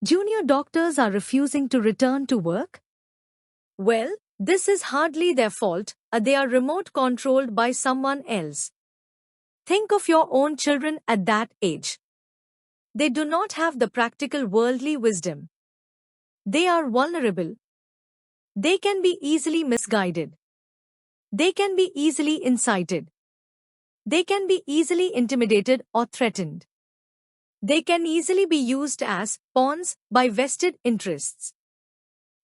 Junior doctors are refusing to return to work? Well, this is hardly their fault, they are remote controlled by someone else. Think of your own children at that age. They do not have the practical worldly wisdom. They are vulnerable. They can be easily misguided. They can be easily incited. They can be easily intimidated or threatened. They can easily be used as pawns by vested interests.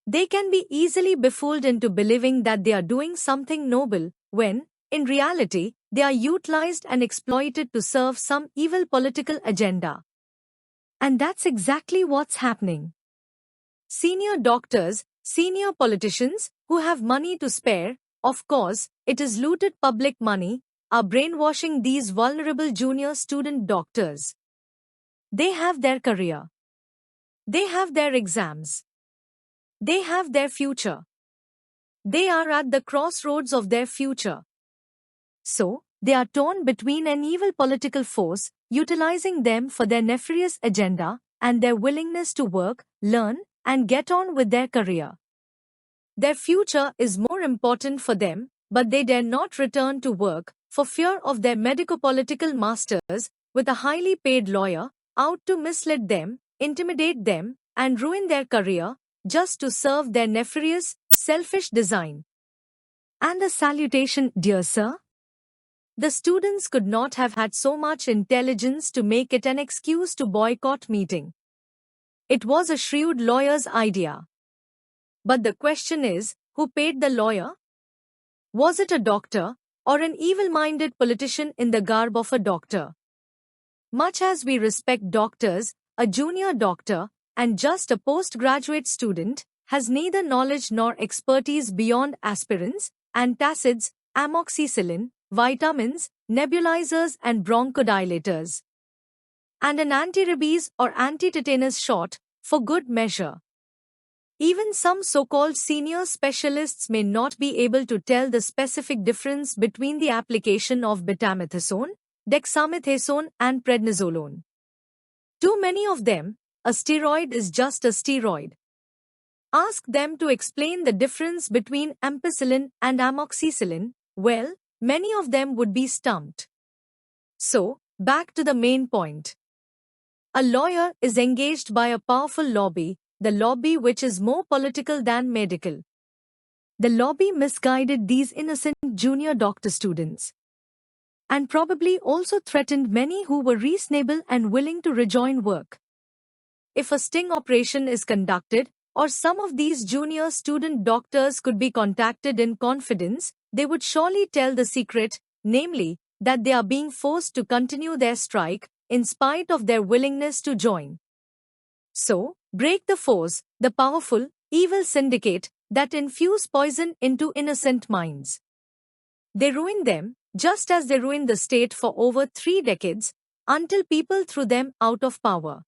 They can be easily befooled into believing that they are doing something noble, when, in reality, they are utilized and exploited to serve some evil political agenda. And that's exactly what's happening. Senior doctors, senior politicians, who have money to spare, of course, it is looted public money, are brainwashing these vulnerable junior student doctors. They have their career. They have their exams. They have their future. They are at the crossroads of their future. So, they are torn between an evil political force, utilizing them for their nefarious agenda, and their willingness to work, learn, and get on with their career. Their future is more important for them, but they dare not return to work, for fear of their medico-political masters, with a highly paid lawyer, out to mislead them, intimidate them, and ruin their career, just to serve their nefarious, selfish design. And a salutation, dear sir. The students could not have had so much intelligence to make it an excuse to boycott meeting. It was a shrewd lawyer's idea. But the question is, who paid the lawyer? Was it a doctor, or an evil-minded politician in the garb of a doctor? Much as we respect doctors, a junior doctor, and just a postgraduate student, has neither knowledge nor expertise beyond aspirins, antacids, amoxicillin, vitamins, nebulizers and bronchodilators. And an anti-rabies or anti-tetanus shot, for good measure. Even some so-called senior specialists may not be able to tell the specific difference between the application of betamethasone, dexamethasone and prednisolone. Too many of them, a steroid is just a steroid. Ask them to explain the difference between ampicillin and amoxicillin, well, many of them would be stumped. So, back to the main point. A lawyer is engaged by a powerful lobby, the lobby which is more political than medical. The lobby misguided these innocent junior doctor students, and probably also threatened many who were reasonable and willing to rejoin work. If a sting operation is conducted, or some of these junior student doctors could be contacted in confidence, they would surely tell the secret, namely, that they are being forced to continue their strike, in spite of their willingness to join. So, break the force, the powerful, evil syndicate, that infuse poison into innocent minds. They ruin them, just as they ruined the state for over 3 decades, until people threw them out of power.